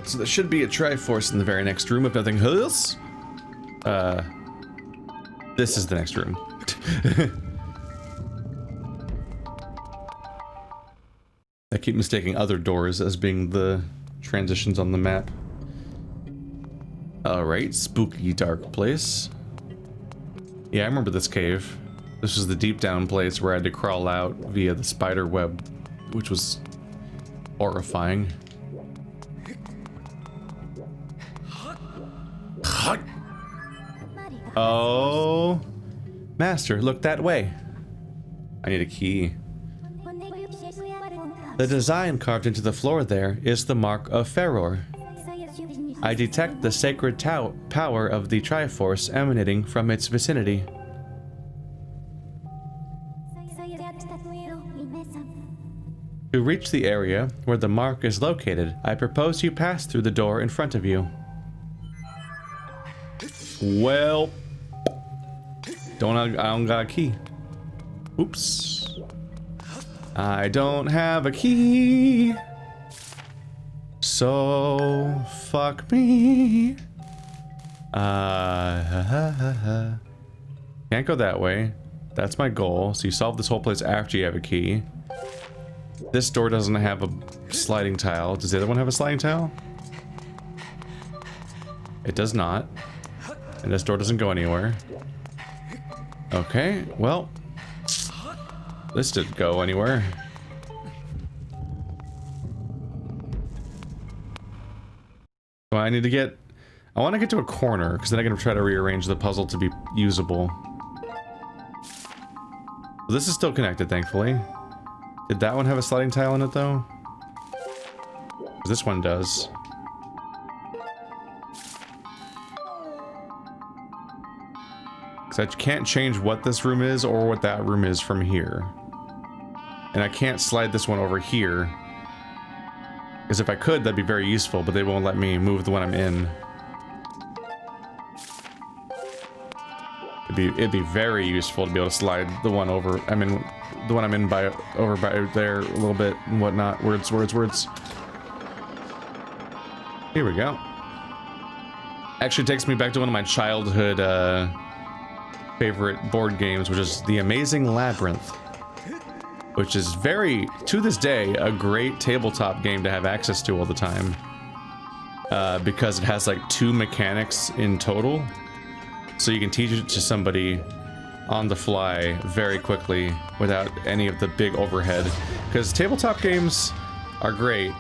So there should be a Triforce in the very next room if nothing else. This is the next room. I keep mistaking other doors as being the transitions on the map. Alright, spooky dark place. Yeah, I remember this cave. This was the deep down place where I had to crawl out via the spider web, which was horrifying. Oh, Master, look that way. I need a key. The design carved into the floor there is the mark of Ferror. I detect the sacred power of the Triforce emanating from its vicinity. To reach the area where the mark is located, I propose you pass through the door in front of you. Well, I don't got a key. Oops. I don't have a key. So fuck me. Can't go that way. That's my goal. So you solve this whole place after you have a key. This door doesn't have a sliding tile. Does the other one have a sliding tile? It does not. And this door doesn't go anywhere. Okay, well, this didn't go anywhere. So I need to get, I want to get to a corner, because then I can try to rearrange the puzzle to be usable. This is still connected, thankfully. Did that one have a sliding tile in it, though? This one does. Because I can't change what this room is or what that room is from here. And I can't slide this one over here. Because if I could, that'd be very useful, but they won't let me move the one I'm in. It'd be very useful to be able to slide the one over. I mean, the one I'm in by over by there a little bit and whatnot. Words. Here we go. Actually takes me back to one of my childhood favorite board games, which is The Amazing Labyrinth, which is very, to this day, a great tabletop game to have access to all the time, because it has like 2 mechanics in total, so you can teach it to somebody on the fly very quickly without any of the big overhead, because tabletop games are great,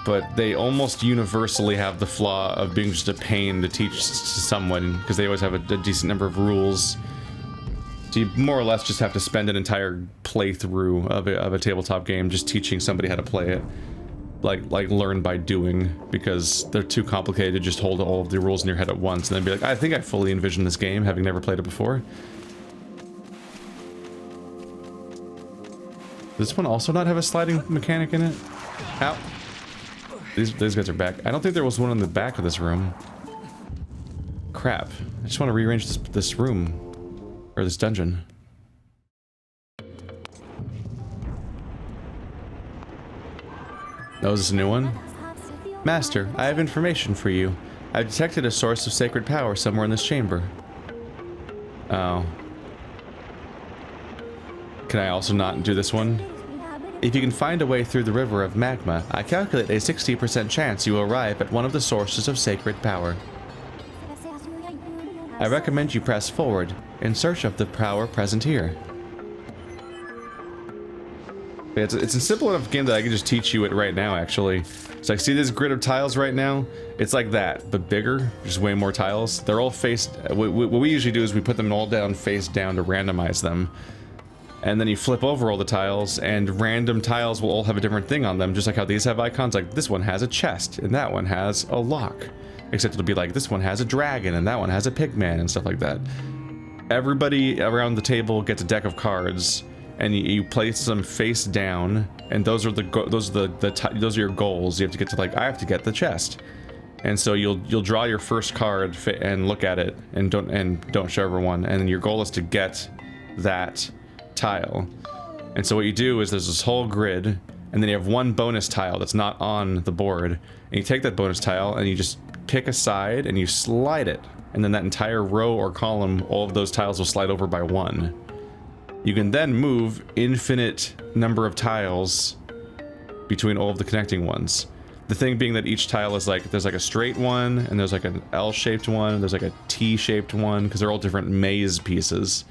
but they almost universally have the flaw of being just a pain to teach to someone, because they always have a decent number of rules. So you more or less just have to spend an entire playthrough of a tabletop game just teaching somebody how to play it. Like learn by doing, because they're too complicated to just hold all of the rules in your head at once and then be like, I think I fully envision this game, having never played it before. Does this one also not have a sliding mechanic in it? Ow. These guys are back. I don't think there was one in the back of this room. Crap. I just want to rearrange this room. Or this dungeon. Oh, is this a new one? Master, I have information for you. I've detected a source of sacred power somewhere in this chamber. Oh. Can I also not do this one? If you can find a way through the river of magma, I calculate a 60% chance you will arrive at one of the sources of sacred power. I recommend you press forward in search of the power present here. It's a simple enough game that I can just teach you it right now, actually. So I see this grid of tiles right now. It's like that, but bigger, just way more tiles. They're all faced, what we usually do is we put them all down face down to randomize them. And then you flip over all the tiles, and random tiles will all have a different thing on them, just like how these have icons. Like this one has a chest, and that one has a lock. Except it'll be like, this one has a dragon, and that one has a pigman, and stuff like that. Everybody around the table gets a deck of cards, and you place them face down, and those are your goals. You have to get to, like, I have to get the chest, and so you'll draw your first card and look at it, and don't show everyone, and then your goal is to get that tile. And so what you do is there's this whole grid, and then you have one bonus tile that's not on the board, And you take that bonus tile and you just pick a side and you slide it. And then that entire row or column, all of those tiles will slide over by 1. You can then move infinite number of tiles between all of the connecting ones. The thing being that each tile is like, there's like a straight one, and there's like an L-shaped one, and there's like a T-shaped one, because they're all different maze pieces.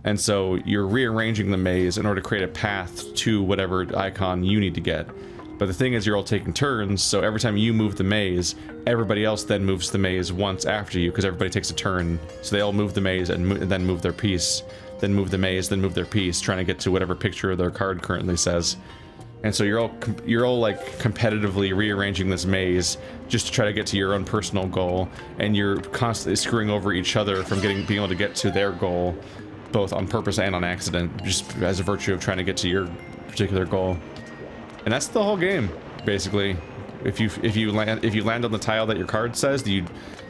And so you're rearranging the maze in order to create a path to whatever icon you need to get. But the thing is, you're all taking turns, so every time you move the maze, everybody else then moves the maze once after you, because everybody takes a turn. So they all move the maze and then move their piece, then move the maze, then move their piece, trying to get to whatever picture their card currently says. And so you're all like competitively rearranging this maze just to try to get to your own personal goal, and you're constantly screwing over each other from being able to get to their goal, both on purpose and on accident, just as a virtue of trying to get to your particular goal. And that's the whole game, basically. If you land on the tile that your card says, you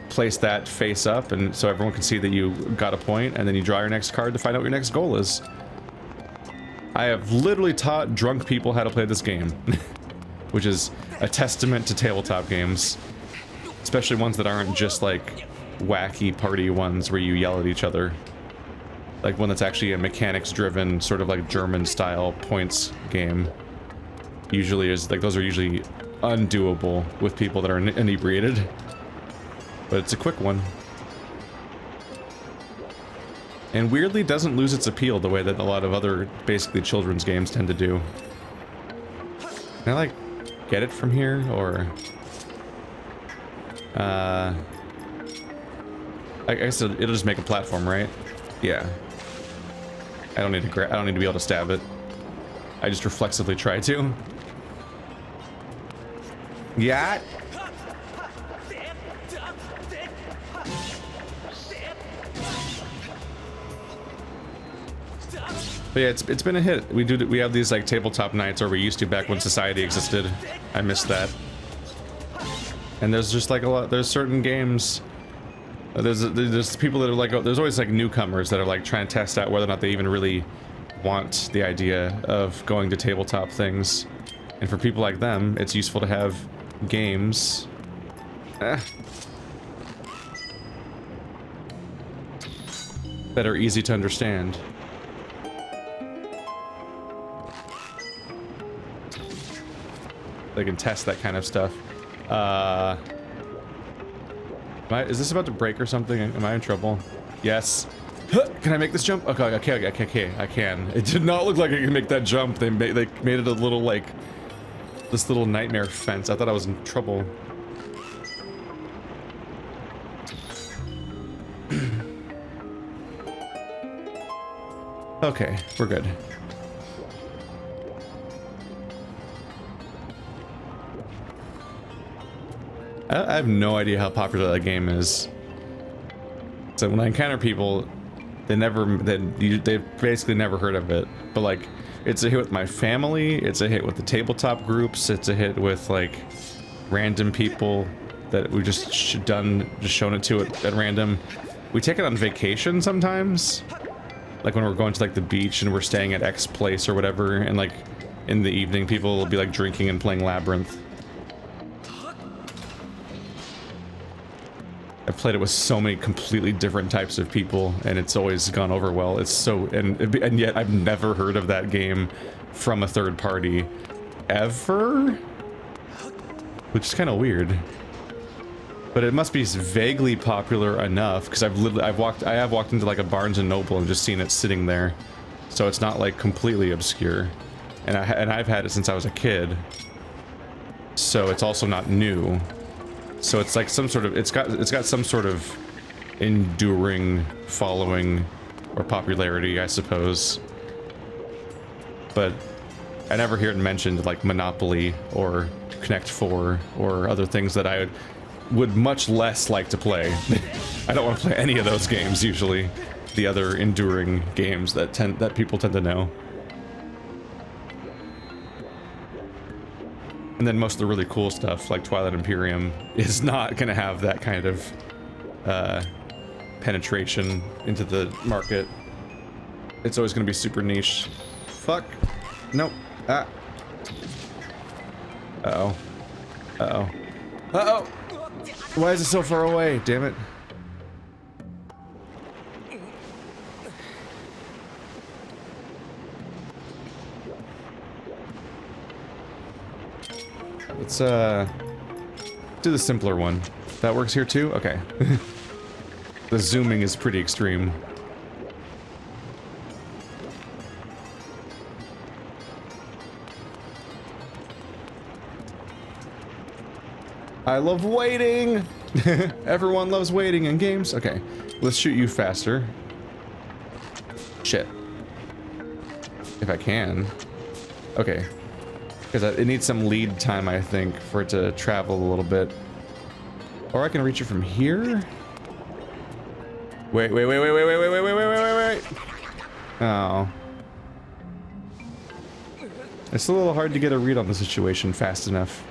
place that face up, and so everyone can see that you got a point, and then you draw your next card to find out what your next goal is. I have literally taught drunk people how to play this game, which is a testament to tabletop games, especially ones that aren't just like wacky party ones where you yell at each other. Like one that's actually a mechanics-driven, sort of like German-style points game. Usually is like, those are usually undoable with people that are inebriated, but it's a quick one. And weirdly doesn't lose its appeal the way that a lot of other basically children's games tend to do. Can I like get it from here, or I guess it'll just make a platform, right? Yeah. I don't need to be able to stab it. I just reflexively try to. Yeah. But yeah, it's been a hit. We have these like tabletop nights, or we used to back when society existed. I missed that. And there's just like there's certain games. There's people that are like, there's always like newcomers that are like trying to test out whether or not they even really want the idea of going to tabletop things. And for people like them, it's useful to have games. That are easy to understand. They can test that kind of stuff. Is this about to break or something? Am I in trouble? Yes. Can I make this jump? Okay, I can. It did not look like I could make that jump. They made it a little like this little nightmare fence. I thought I was in trouble. Okay, we're good. I have no idea how popular that game is. So when I encounter people, they've basically never heard of it. But like, it's a hit with my family, it's a hit with the tabletop groups, it's a hit with like random people that we just shown it to at random. We take it on vacation sometimes. Like when we're going to like the beach and we're staying at X place or whatever, and like in the evening people will be like drinking and playing Labyrinth. I've played it with so many completely different types of people, and it's always gone over well. It's so, and yet I've never heard of that game from a third party ever, which is kind of weird. But it must be vaguely popular enough, because I have walked into like a Barnes and Noble and just seen it sitting there, so it's not like completely obscure, and I've had it since I was a kid, so it's also not new. So it's like some sort of, it's got some sort of enduring following or popularity, I suppose. But I never hear it mentioned like Monopoly or Connect 4 or other things that I would much less like to play. I don't want to play any of those games usually. The other enduring games that people tend to know. And then most of the really cool stuff, like Twilight Imperium, is not going to have that kind of penetration into the market. It's always going to be super niche. Fuck. Nope. Ah. Uh-oh. Uh-oh. Uh-oh! Why is it so far away? Damn it. Let's do the simpler one. That works here too? Okay. The zooming is pretty extreme. I love waiting! Everyone loves waiting in games. Okay, let's shoot you faster. Shit. If I can. Okay. Because it needs some lead time, I think, for it to travel a little bit. Or I can reach it from here? Wait. Oh. It's a little hard to get a read on the situation fast enough.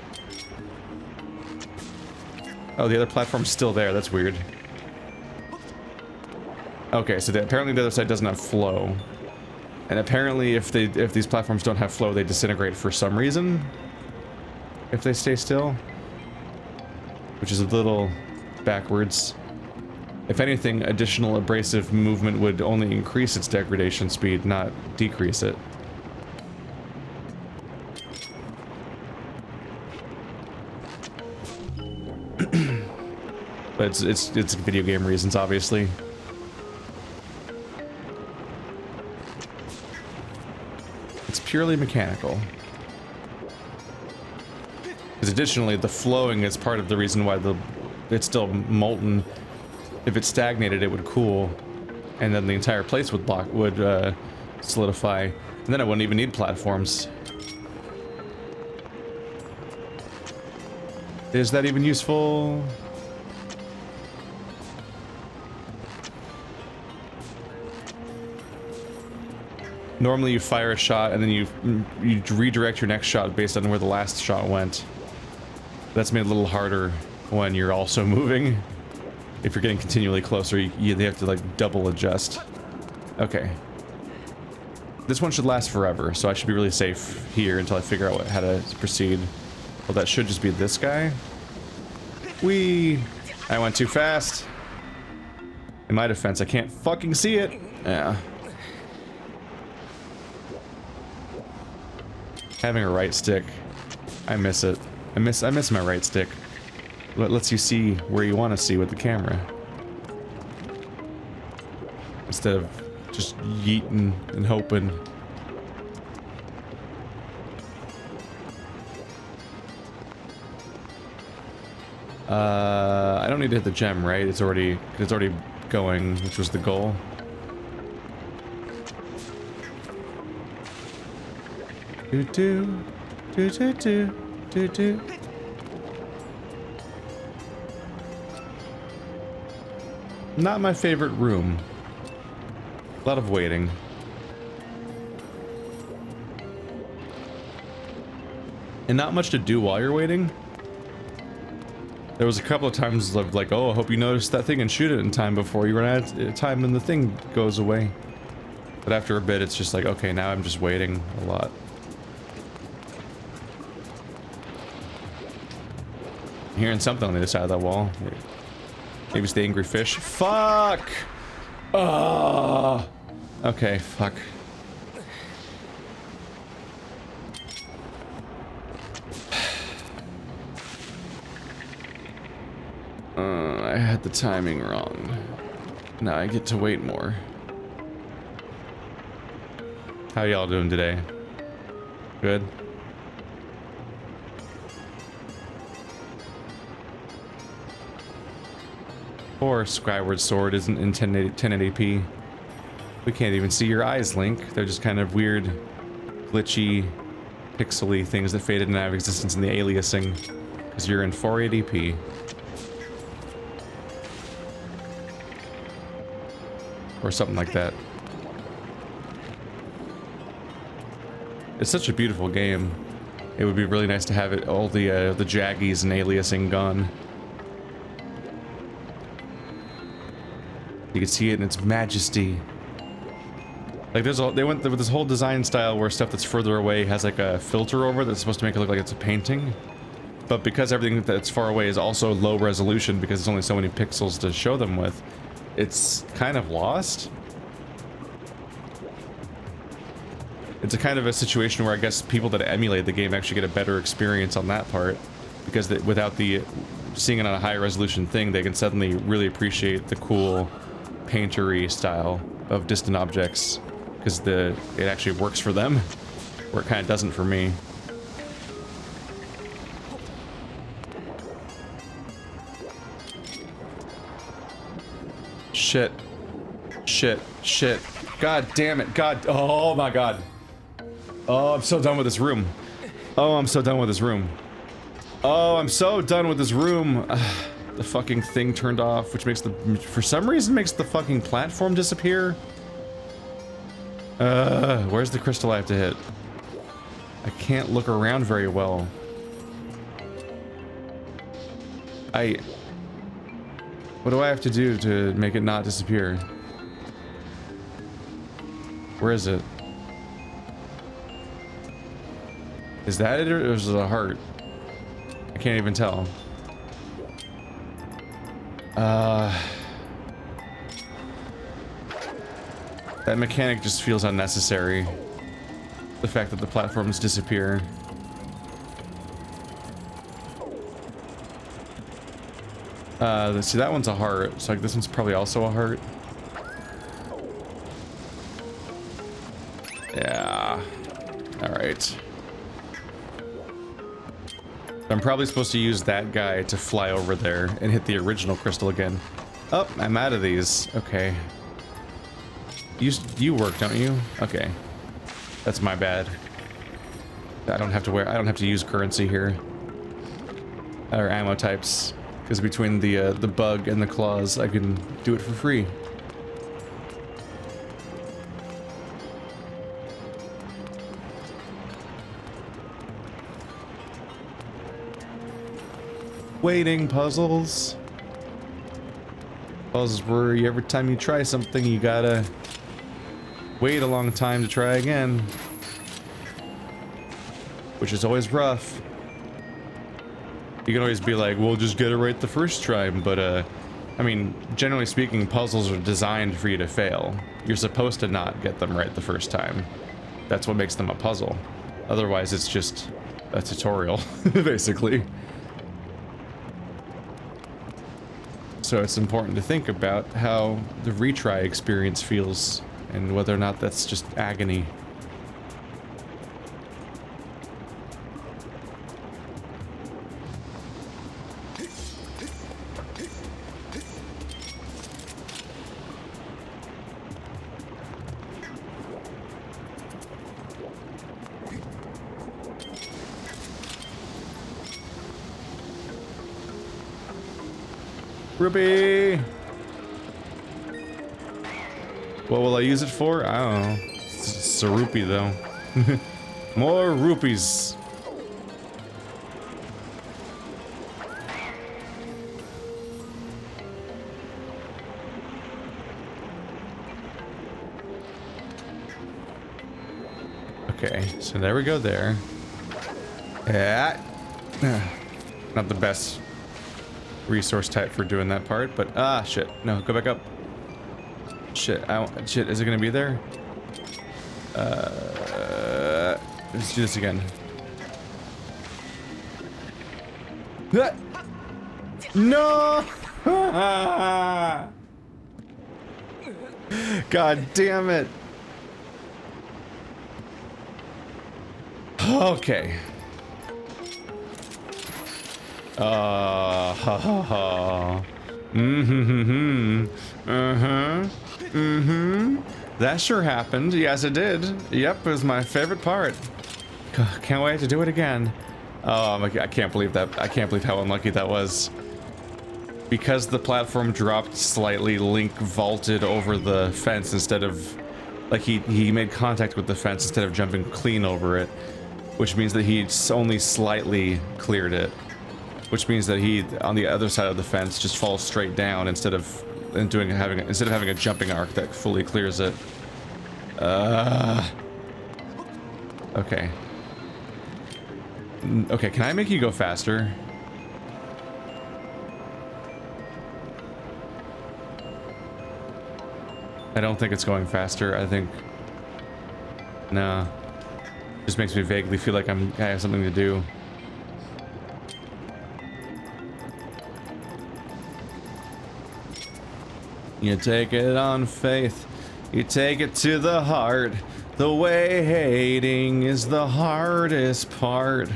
Oh, the other platform's still there. That's weird. Okay, so apparently the other side doesn't have flow. And apparently if these platforms don't have flow, they disintegrate for some reason. If they stay still. Which is a little backwards. If anything, additional abrasive movement would only increase its degradation speed, not decrease it. But it's video game reasons, obviously. It's purely mechanical. Because additionally, the flowing is part of the reason why it's still molten. If it stagnated, it would cool, and then the entire place would solidify, and then I wouldn't even need platforms. Is that even useful? Normally you fire a shot and then you redirect your next shot based on where the last shot went. That's made a little harder when you're also moving. If you're getting continually closer, they have to like double adjust. Okay. This one should last forever, so I should be really safe here until I figure out how to proceed. Well, that should just be this guy. Whee! I went too fast. In my defense, I can't fucking see it. Yeah. Having a right stick, I miss it. I miss my right stick. What lets you see where you want to see with the camera, instead of just yeeting and hoping. I don't need to hit the gem, right? It's already going, which was the goal. Do. Not my favorite room. A lot of waiting. And not much to do while you're waiting. There was a couple of times of like, oh, I hope you notice that thing and shoot it in time before you run out of time and the thing goes away. But after a bit, it's just like, okay, now I'm just waiting a lot. I'm hearing something on the other side of that wall. Maybe it's the angry fish. Fuck! Okay, fuck. I had the timing wrong. Now I get to wait more. How y'all doing today? Good? Or Skyward Sword isn't in 1080p. We can't even see your eyes, Link. They're just kind of weird, glitchy, pixely things that faded out of existence in the aliasing. Because you're in 480p. Or something like that. It's such a beautiful game. It would be really nice to have it all the jaggies and aliasing gone. You can see it in its majesty. Like they went with this whole design style where stuff that's further away has like a filter over it that's supposed to make it look like it's a painting. but because everything that's far away is also low resolution because there's only so many pixels to show them with, it's kind of lost. It's a kind of a situation where I guess people that emulate the game actually get a better experience on that part, because without the seeing it on a high resolution thing, they can suddenly really appreciate the cool paintery style of distant objects, because it actually works for them, where it kind of doesn't for me. Shit. Shit. Shit. God damn it. God. Oh my god. Oh, I'm so done with this room. Oh, I'm so done with this room. Oh, I'm so done with this room. The fucking thing turned off, which makes for some reason makes the fucking platform disappear. Where's the crystal I have to hit? I can't look around very well. What do I have to do to make it not disappear? Where is it? Is that it, or is it a heart? I can't even tell. That mechanic just feels unnecessary. The fact that the platforms disappear. See, that one's a heart, so like this one's probably also a heart. Yeah. Alright. I'm probably supposed to use that guy to fly over there and hit the original crystal again. Oh, I'm out of these. Okay. You work, don't you? Okay. That's my bad. I don't have to use currency here. Or ammo types. Because between the bug and the claws, I can do it for free. Waiting puzzles. Puzzles where every time you try something, you gotta wait a long time to try again. Which is always rough. You can always be like, well, just get it right the first try, but I mean, generally speaking, puzzles are designed for you to fail. You're supposed to not get them right the first time. That's what makes them a puzzle. Otherwise, it's just a tutorial, basically. So it's important to think about how the retry experience feels and whether or not that's just agony. Rupee! What will I use it for? I don't know. It's a rupee though. More rupees. Okay, so there we go there. Yeah. Not the best resource type for doing that part, but shit. No, go back up. Shit, shit, is it gonna be there? Let's do this again. No! God damn it. Okay. Ha ha ha. That sure happened. Yes, it did. Yep, it was my favorite part. Can't wait to do it again. Oh, I can't believe that. I can't believe how unlucky that was. Because the platform dropped slightly, Link vaulted over the fence instead of... Like, he made contact with the fence instead of jumping clean over it. Which means that he only slightly cleared it. Which means that he, on the other side of the fence, just falls straight down instead of having a jumping arc that fully clears it. Okay. Okay, can I make you go faster? I don't think it's going faster. I think... No. Just makes me vaguely feel like I have something to do. You take it on faith. You take it to the heart. The way hating is the hardest part.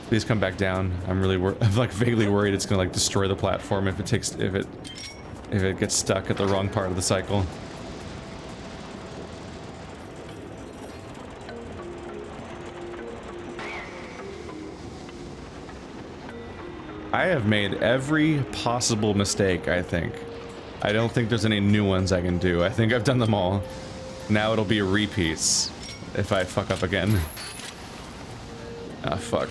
Please come back down. I'm like vaguely worried it's gonna like destroy the platform if it gets stuck at the wrong part of the cycle. I have made every possible mistake, I think. I don't think there's any new ones I can do. I think I've done them all. Now it'll be repeats if I fuck up again. Ah, fuck.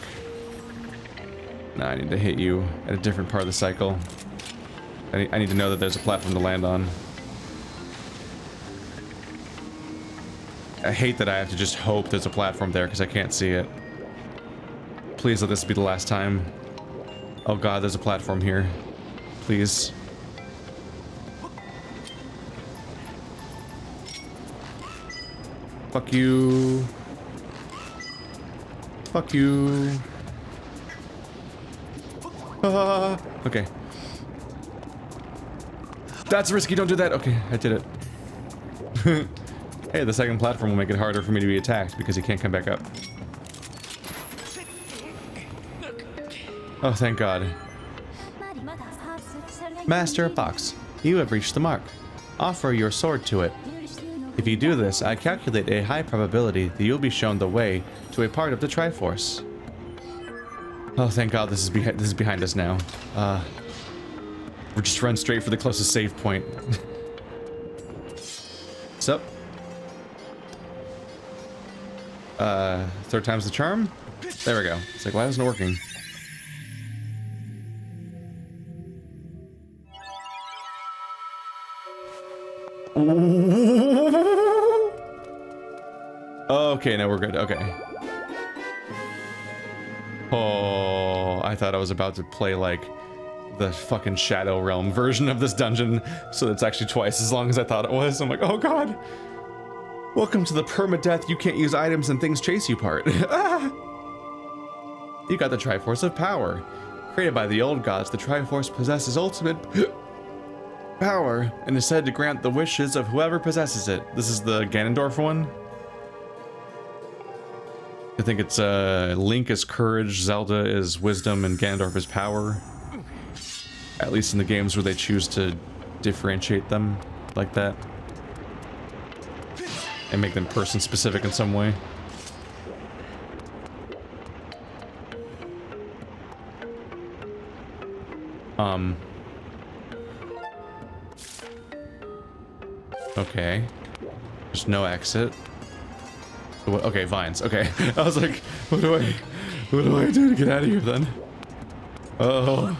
Nah, I need to hit you at a different part of the cycle. I need to know that there's a platform to land on. I hate that I have to just hope there's a platform there because I can't see it. Please let this be the last time. Oh god, there's a platform here. Please. Fuck you. Fuck you. Okay. That's risky, don't do that. Okay, I did it. Hey, the second platform will make it harder for me to be attacked because he can't come back up. Oh, thank God. Master Box, you have reached the mark. Offer your sword to it. If you do this, I calculate a high probability that you'll be shown the way to a part of the Triforce. Oh, thank God this is behind us now. We'll just run straight for the closest save point. What's up? Third time's the charm? There we go. It's like, why isn't it working? Okay, now we're good. Okay. Oh, I thought I was about to play like the fucking Shadow Realm version of this dungeon, so it's actually twice as long as I thought it was. I'm like, oh god. Welcome to the permadeath you can't use items and things chase you part. Ah! You got the Triforce of Power. Created by the old gods, the Triforce possesses ultimate power and is said to grant the wishes of whoever possesses it. This is the Ganondorf one. I think it's Link is courage, Zelda is wisdom, and Ganondorf is power. At least in the games where they choose to differentiate them like that. And make them person specific in some way. Okay. There's no exit. Okay, vines. Okay. I was like, what do I do to get out of here then? Oh.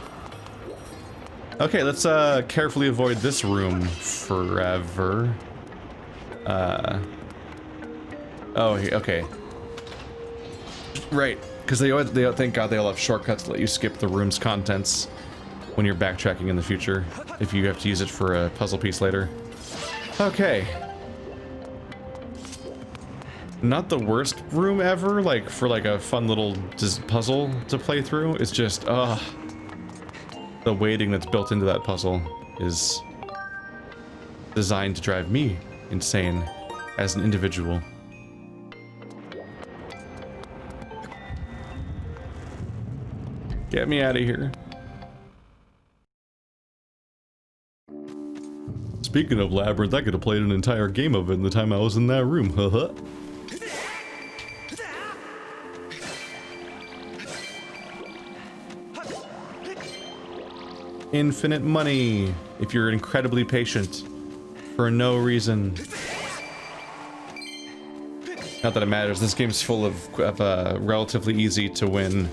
Okay, let's carefully avoid this room forever. Oh, okay. Right, because they thank God they all have shortcuts to let you skip the room's contents when you're backtracking in the future, if you have to use it for a puzzle piece later. Okay. Not the worst room ever, like for like a fun little puzzle to play through. It's just, the waiting that's built into that puzzle is designed to drive me insane as an individual. Get me out of here. Speaking of Labyrinth, I could have played an entire game of it in the time I was in that room, haha. Infinite money, if you're incredibly patient, for no reason. Not that it matters, this game's full of relatively easy to win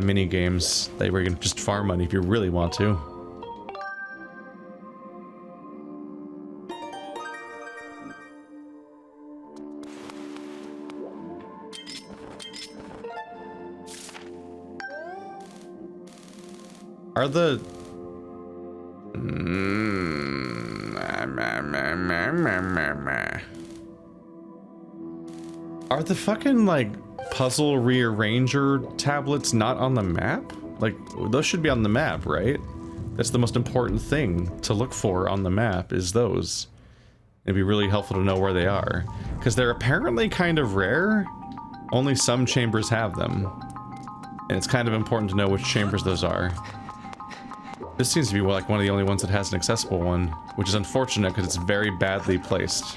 mini games that where you can just farm money if you really want to. Are the... Are the fucking, like, puzzle rearranger tablets not on the map? Like, those should be on the map, right? That's the most important thing to look for on the map, is those. It'd be really helpful to know where they are. Because they're apparently kind of rare. Only some chambers have them. And it's kind of important to know which chambers those are. This seems to be like one of the only ones that has an accessible one, which is unfortunate because it's very badly placed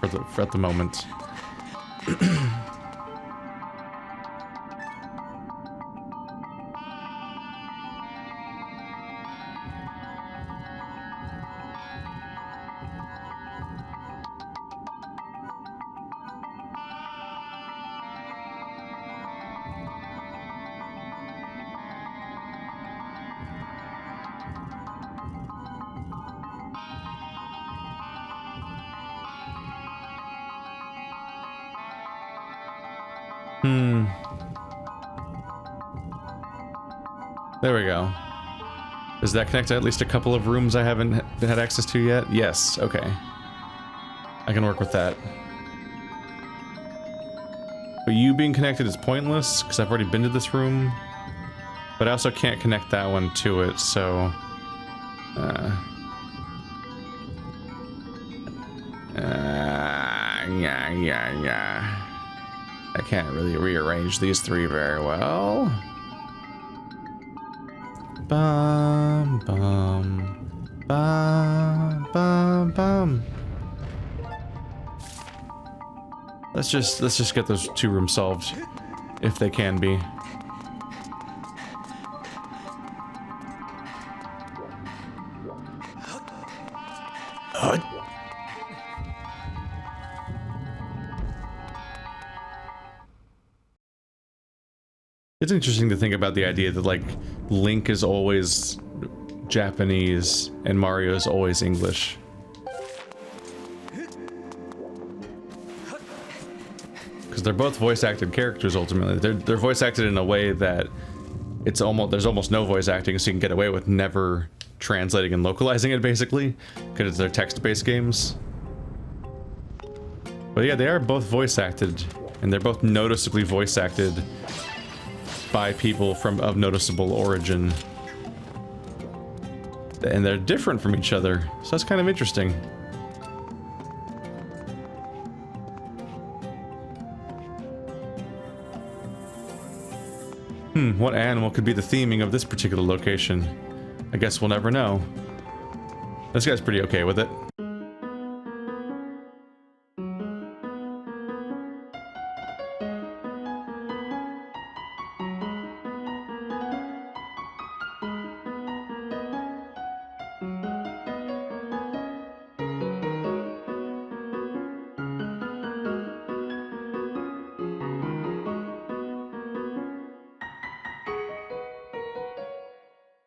for at the moment. There we go. Does that connect to at least a couple of rooms I haven't had access to yet? Yes, okay. I can work with that. But you being connected is pointless, because I've already been to this room. But I also can't connect that one to it, so... yeah. I can't really rearrange these three very well. Bum, bum, bum, bum, bum. Let's just get those two rooms solved, if they can be. It's interesting to think about the idea that, like, Link is always Japanese and Mario is always English. Because they're both voice-acted characters, ultimately. They're voice-acted in a way that there's almost no voice acting, so you can get away with never translating and localizing it, basically, because they're text-based games. But yeah, they are both voice-acted, and they're both noticeably voice-acted by people of noticeable origin. And they're different from each other, so that's kind of interesting. What animal could be the theming of this particular location? I guess we'll never know. This guy's pretty okay with it.